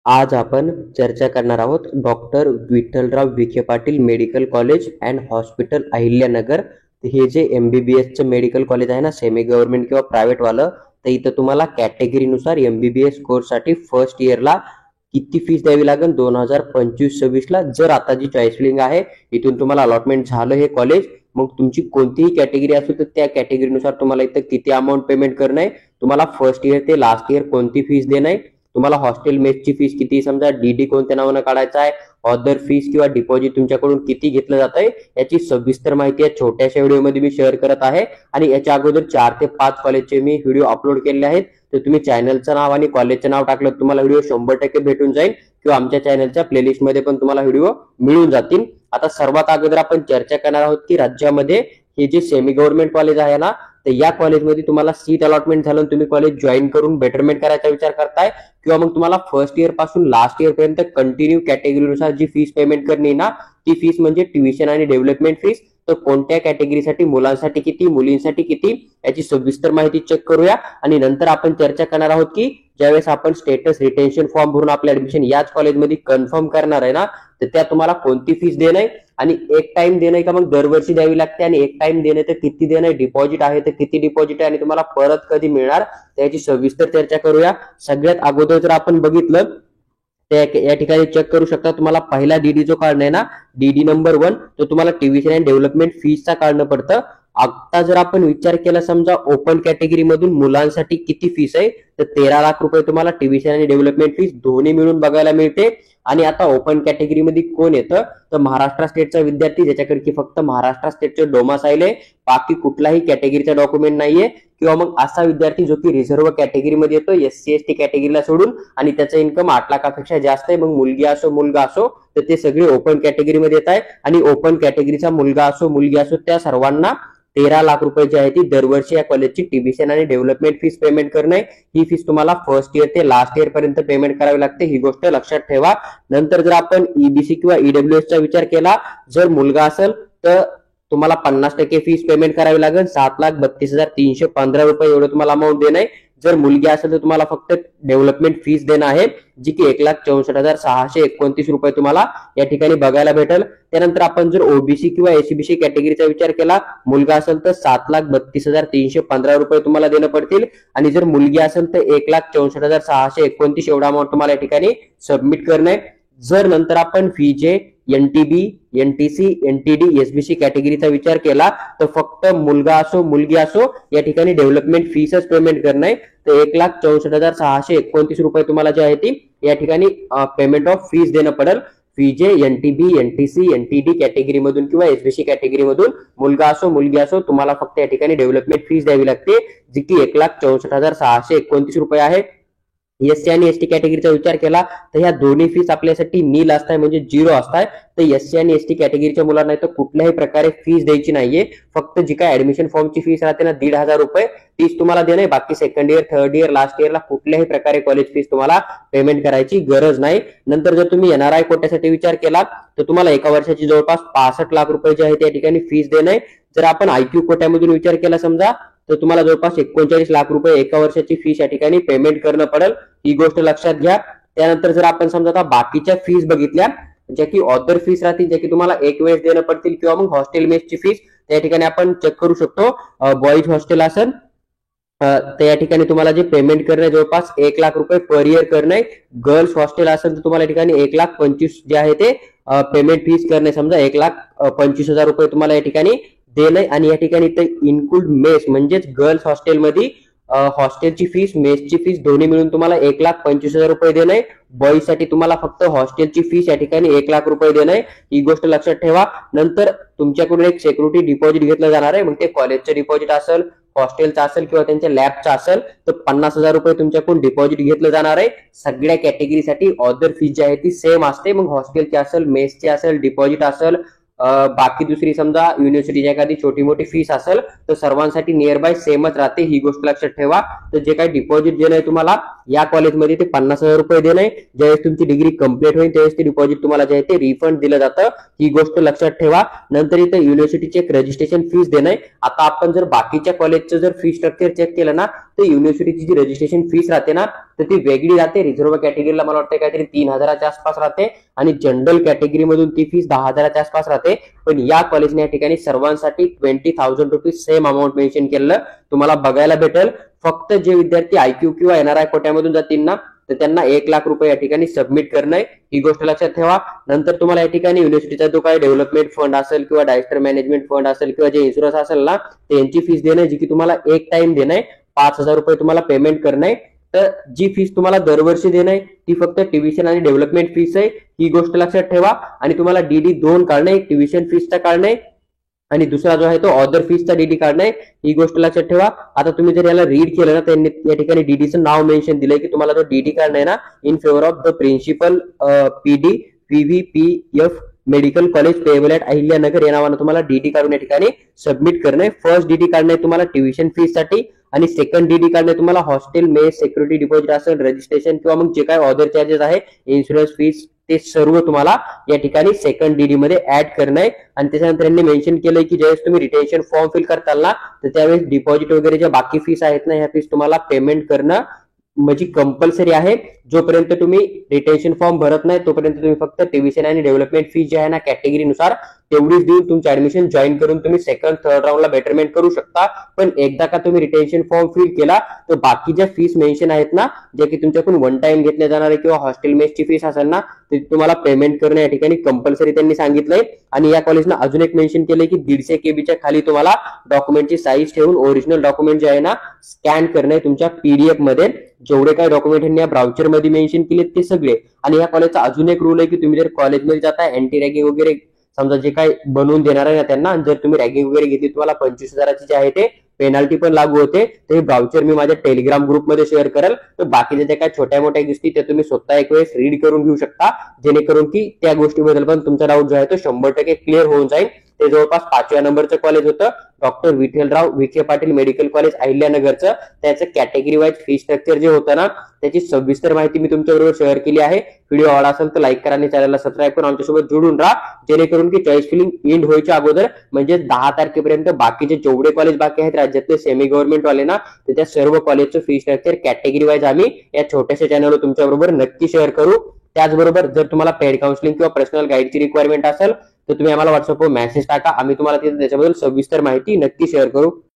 आज आपण चर्चा करणार आहोत doctor Vitthalrao Vikhe Patil medical college and hospital Ahilyanagar. हे जे MBBS मेडिकल कॉलेज आहे ना, सेमी गव्हर्नमेंट किंवा प्रायव्हेट वालं, तर इथं तुम्हाला कॅटेगरीनुसार MBBS कोर्ससाठी फर्स्ट इयरला किती फीस द्यावी लागेल 2025-26ला. जर आता जी चॉईस फिलिंग आहे इथून तुम्हाला अलॉटमेंट झालं हे कॉलेज, मग तुमची कोणतीही कॅटेगरी असो तर त्या कॅटेगरीनुसार तुम्हाला इथं किती अमाऊंट पेमेंट करणं आहे, तुम्हाला फर्स्ट इयर ते लास्ट इयर कोणती फीस देणं आहे, तुम्हाला हॉस्टेल मेसची फीस किती, समजा डीडी कोणत्या नावानं काढायचा आहे, ऑदर फीस किंवा डिपॉझिट तुमच्याकडून किती घेतलं जात आहे, याची सविस्तर माहिती या छोट्याशा व्हिडिओमध्ये मी शेअर करत आहे. आणि याच्या अगोदर 4 ते 5 कॉलेजचे मी व्हिडिओ अपलोड केलेले आहेत. तर तुम्ही चॅनलचं नाव आणि कॉलेजचं नाव टाकलं तुम्हाला व्हिडिओ 100% भेटून जाईल, किंवा आमच्या चॅनलच्या प्लेलिस्ट मध्ये पण तुम्हाला व्हिडिओ मिळून जातील. आता सर्वात अगोदर आपण चर्चा करणार आहोत की राज्यामध्ये हे जे सेमी गव्हर्नमेंट कॉलेज आहे ना, तर या कॉलेजमध्ये तुम्हाला सीट अलॉटमेंट झालं तुम्ही कॉलेज जॉईन करून बेटरमेंट करायचा विचार करताय, किंवा मग तुम्हाला फर्स्ट इयर पासून लास्ट इयर पर्यंत कंटिन्यू कॅटेगरीनुसार जी फीस पेमेंट करणे ना, ती फीस म्हणजे ट्युशन आणि डेव्हलपमेंट फीस. तर कोणत्या कॅटेगरीसाठी, मुलांसाठी किती, मुलींसाठी किती, याची सविस्तर माहिती चेक करूया. आणि नंतर आपण चर्चा करणार आहोत की ज्यावेळेस आपण स्टेटस रिटेन्शन फॉर्म भरून आपलं ऍडमिशन याच कॉलेजमध्ये कन्फर्म करणार आहे ना, तर त्या तुम्हाला कोणती फीस देणं आहे, आणि एक टाइम देणं का मग दरवर्षी द्यावी लागते, आणि एक टाइम देणं तर किती देणं, डिपॉझिट आहे तर किती डिपॉझिट आहे, आणि तुम्हाला परत कधी मिळणार त्याची सविस्तर चर्चा करूया. सगळ्यात अगोदर जर आपण बघितलं या ठिकाणी चेक करू शकता, तुम्हाला पहिला डीडी जो काढणं आहे ना, डीडी नंबर 1, तो तुम्हाला ट्युशन अँड डेव्हलपमेंट फीसचा काढणं पडतं. आता जर आपण विचार केला, समजा ओपन कॅटेगरी मधून मुलांसाठी किती फीस आहे, तर 13 लाख रुपये तुम्हाला ट्युशन आणि डेव्हलपमेंट फीस दोन्ही मिळून बघायला मिळते. आणि आता ओपन कॅटेगरी मध्ये कोण येतं, तर महाराष्ट्र स्टेटचा विद्यार्थी ज्याच्याकडे की फक्त महाराष्ट्र स्टेटचं डोमासाईल आहे, बाकी कुठलाही कॅटेगरीचा डॉक्युमेंट नाहीये, किंवा मग असा विद्यार्थी जो की रिझर्व्ह कॅटेगरीमध्ये येतो SC ST कॅटेगरीला सोडून, आणि त्याचं इन्कम 8 लाखापेक्षा जास्त आहे, मग मुलगी असो मुलगा असो तर ते सगळे ओपन कॅटेगरीमध्ये येत आहे. आणि ओपन कॅटेगरीचा मुलगा असो मुलगी असो त्या सर्वांना 13 लाख रुपये जी आहे ती दरवर्षी या कॉलेजची ट्युशन आणि डेव्हलपमेंट फीस पेमेंट करणे. ही फीस तुम्हाला फर्स्ट इयर ते लास्ट इयर पर्यंत पेमेंट करावी लागते, ही गोष्ट लक्षात ठेवा. नंतर जर आपण EBC किंवा EWS चा विचार केला, जर मुलगा असेल तर तुम्हाला 50% फीस पेमेंट करावी लागेल, 7,32,315 रुपये एवढं तुम्हाला अमाऊंट देणं आहे. जर मुलगी असेल तर तुम्हाला फक्त डेव्हलपमेंट फीस देणं आहे, जी की 1,64,629 रुपये तुम्हाला या ठिकाणी बघायला भेटेल. त्यानंतर आपण जर OBC किंवा SCBC कॅटेगरीचा विचार केला, मुलगा असेल तर 7,32,315 रुपये तुम्हाला देणं पडतील, आणि जर मुलगी असेल तर 1,64,629 एवढा अमाऊंट तुम्हाला या ठिकाणी सबमिट करणं आहे. जर नंतर आपण VJ, NTB, NTC, NTD, SBC कॅटेगरीचा विचार केला, तर फक्त मुलगा असो मुलगी असो या ठिकाणी डेव्हलपमेंट फीसच पेमेंट करणं आहे. तर 1,64,629 रुपये तुम्हाला जे आहे ती या ठिकाणी पेमेंट ऑफ फीस देणं पडेल. VJ, NTB, NTC, NTD category मधून किंवा SBC कॅटेगरी मधून मुलगा असो मुलगी असो तुम्हाला फक्त या ठिकाणी डेव्हलपमेंट फीस द्यावी लागते, जी की 1,64,629 रुपये आहे. SC आणि ST कॅटेगरीचा विचार केला तर ह्या दोन्ही फीस आपल्यासाठी नील असताय, म्हणजे झिरो असताय. तर SC आणि ST कॅटेगरीच्या मुलांना तर कुठल्याही प्रकारे फीस द्यायची नाहीये. फक्त जी काय ऍडमिशन फॉर्मची फीस राहते ना 1,500 रुपये, तीच तुम्हाला देणं आहे. बाकी second year, third year, last इयरला कुठल्याही प्रकारे कॉलेज फीस तुम्हाला पेमेंट करायची गरज नाही. नंतर जर तुम्ही NRI कोट्यासाठी विचार केला तर तुम्हाला एका वर्षाची जवळपास 65 लाख रुपये जे आहे त्या ठिकाणी फीस देणं आहे. जर आपण IQ कोट्यामधून विचार केला समजा, तर तुम्हाला जवळपास 39 लाख रुपये एका वर्षाची फीस या ठिकाणी पेमेंट करणं पडेल, ही गोष्ट लक्षात घ्या. त्यानंतर जर आपण समजा आता बाकीच्या फीस बघितल्या, ज्या की ऑदर फीस राहतील, ज्या की तुम्हाला एक वेळेस देणं पडतील, किंवा मग हॉस्टेल मेसची फीस त्या ठिकाणी आपण चेक करू शकतो. बॉईज हॉस्टेल असेल तर या ठिकाणी तुम्हाला जे पेमेंट करणं जवळपास 1 लाख रुपये पर इयर करणं आहे. गर्ल्स हॉस्टेल असेल तर तुम्हाला या ठिकाणी 1,25,00,000 जे आहे ते पेमेंट फीस करणे, समजा 1,25,000 रुपये तुम्हाला या ठिकाणी देणं. आणि या ठिकाणी ते इन्क्लूड मेस म्हणजेच गर्ल्स हॉस्टेलमध्ये हॉस्टेलची फीस, मेसची फीस दोन्ही मिळून तुम्हाला 1,25,000 रुपये देणं आहे. बॉईज साठी तुम्हाला फक्त हॉस्टेलची फीस या ठिकाणी 1 लाख रुपये देणं आहे, ही गोष्ट लक्षात ठेवा. नंतर तुमच्याकडून एक सिक्युरिटी डिपॉझिट घेतलं जाणार आहे, मग ते कॉलेजचं डिपॉझिट असेल, हॉस्टेलचा असेल किंवा त्यांच्या लॅबचा असेल, तर 50,000 रुपये तुमच्याकडून डिपॉझिट घेतलं जाणार आहे. सगळ्या कॅटेगरीसाठी ऑदर फीस जी आहे ती सेम असते, मग हॉस्टेलची असेल, मेसची असेल, डिपॉझिट असेल, बाकी दुसरी समजा युनिव्हर्सिटीची एखादी छोटी मोठी फीस असेल तर सर्वांसाठी नियर बाय सेमच राहते, ही गोष्ट लक्षात ठेवा. तर जे काही डिपॉझिट जे नाही तुम्हाला या कॉलेजमध्ये ते 50,000 रुपये देणं आहे. ज्यावेळेस तुमची डिग्री कंप्लीट होईल त्यावेळेस ते डिपॉझिट तुम्हाला जे आहे ते रिफंड दिलं जातं. ही गोष्ट लक्षात ठेवा. नंतर इथं युनिव्हर्सिटीचे एक रजिस्ट्रेशन फीस देणं आहे. आता आपण जर बाकीच्या कॉलेजचं जर फी स्ट्रक्चर चेक केलं ना, तर युनिव्हर्सिटीची जी रजिस्ट्रेशन फीस राहते ना, तर ती वेगळी राहते. रिझर्व्ह कॅटेगरीला मला वाटतं काहीतरी 3,000च्या आसपास राहते आणि जनरल कॅटेगरी मधून ती फीस 10,000च्या आसपास राहते. पण या कॉलेजने या ठिकाणी सर्वांसाठी 20,000 रुपीज सेम अमाऊंट मेन्शन केलं तुम्हाला बघायला भेटेल. फक्त जे विद्यार्थी आयक्यू किंवा एनआरआय कोट्यामधून जातील ना, तर त्यांना 1,00,000 रुपये या ठिकाणी सबमिट करणं आहे. ही गोष्ट लक्षात ठेवा. नंतर तुम्हाला या ठिकाणी युनिव्हर्सिटीचा जो काही डेव्हलपमेंट फंड असेल किंवा डायरेक्टर मॅनेजमेंट फंड असेल किंवा जे इन्शुरन्स असेल ना, त्यांची फीस देणं जी की तुम्हाला एक टाइम देणं आहे. 5,000 रुपये तुम्हाला पेमेंट करणं आहे. तर जी फीस तुम्हाला दरवर्षी देणं आहे ती फक्त ट्युशन आणि डेव्हलपमेंट फीस आहे. ही गोष्ट लक्षात ठेवा. आणि तुम्हाला डीडी 2 काढणं आहे, ट्युशन फीसचा काढणं आहे आणि दुसरा जो आहे तो ऑदर फीसचा डीडी काढणं आहे. ही गोष्ट लक्षात ठेवा. आता तुम्ही जर याला रीड केलं ना, त्यांनी या ठिकाणी डीडीचं नाव मेन्शन दिलंय की तुम्हाला जो डीडी काढणं आहे ना, in favour of the principal PD PVPF medical college payable at Ahilyanagar या नावानं तुम्हाला डीडी काढून या ठिकाणी सबमिट करणं आहे. फर्स्ट डीडी काढणं आहे तुम्हाला ट्युशन फीस साठी आणि सेकंड डीडी काढणं तुम्हाला हॉस्टेल मेस सिक्युरिटी डिपॉझिट असेल, रजिस्ट्रेशन किंवा मग जे काही ऑदर चार्जेस आहे, इन्शुरन्स फीस, ते सर्व तुम्हाला या ठिकाणी सेकंड डीडी मध्ये ऍड करणं आहे. आणि त्याच्यानंतर यांनी मेन्शन केलंय की ज्यावेळेस तुम्ही रिटेन्शन फॉर्म फिल करताल ना, तर त्यावेळेस डिपॉझिट वगैरे ज्या बाकी फीस आहेत ना, ह्या फीस तुम्हाला पेमेंट करणं म्हणजे कंपल्सरी आहे. जोपर्यंत तुम्ही रिटेन्शन फॉर्म भरत नाही तोपर्यंत तुम्ही फक्त ट्युशन आणि डेव्हलपमेंट फी जी आहे ना कॅटेगरीनुसार तेवढीच देऊन तुमची ऍडमिशन जॉईन करून तुम्ही सेकंड थर्ड राऊंडला बेटरमेंट करू शकता. पण एकदा का तुम्ही रिटेन्शन फॉर्म फिल केला तर बाकीच्या फीस मेन्शन आहेत ना, जे की तुमच्याकडून वन टाइम घेतल्या जाणार आहे किंवा हॉस्टेल मेसची फीस असेल ना, ते तुम्हाला पेमेंट करणं या ठिकाणी कंपल्सरी त्यांनी सांगितलंय. आणि या कॉलेजनं अजून एक मेन्शन केलंय की 150 KB खाली तुम्हाला डॉक्युमेंटची साईज ठेवून ओरिजिनल डॉक्युमेंट जे आहे ना स्कॅन करणं आहे तुमच्या PDF मध्ये. जेवढे काही डॉक्युमेंट यांनी या ब्राउचर मध्ये मेन्शन केले ते सगळे. आणि या कॉलेजचा अजून एक रूल आहे की तुम्ही जर कॉलेजमध्ये जाताय अँटी रॅगिंग वगैरे समजा जे काही बनवून देणार आहे ना त्यांना, जर तुम्ही रॅगिंग वगैरे घेतली तुम्हाला 25,000ची जे आहे ते पेनल्टी पण लागू होते. ते ब्राउचर मी माझ्या टेलिग्राम ग्रुपमध्ये शेअर करेल. तर बाकीच्या ज्या काही छोट्या मोठ्या गोष्टी त्या तुम्ही स्वतः एक वेळेस रीड करून घेऊ शकता, जेणेकरून की त्या गोष्टीबद्दल पण तुमचा डाऊट जो आहे तो 100% क्लिअर होऊन जाईल. ते जवळपास 5व्या नंबरचं कॉलेज होतं, doctor Vitthalrao Vikhe Patil medical college अहिल्यानगरचं. त्याचं कॅटेगरी वाईज फी स्ट्रक्चर जे होतं ना, त्याची सविस्तर माहिती मी तुमच्याबरोबर शेअर केली आहे. व्हिडिओ आवडला असेल तर लाईक करा आणि चॅनलला सबस्क्राईब करून आमच्यासोबत जोडून राहा, जेणेकरून की चॉईस फिलिंग एंड व्हायच्या अगोदर म्हणजे 10 तारखेपर्यंत बाकीचे जेवढे कॉलेज बाकी आहेत राज्यातले सेमी गव्हर्नमेंट वाले ना, तर त्या सर्व कॉलेजचं फी स्ट्रक्चर कॅटेगरी वाईज आम्ही या छोट्याशा चॅनलवर तुमच्याबरोबर नक्की शेअर करू. त्याचबरोबर जर तुम्हाला पेड काउन्सिलिंग किंवा पर्सनल गाईडची रिक्वायरमेंट असेल तर तुम्ही आम्हाला व्हॉट्सअपवर मेसेज टाका, आम्ही तुम्हाला तिथे त्याच्याबद्दल सविस्तर माहिती नक्की शेअर करू.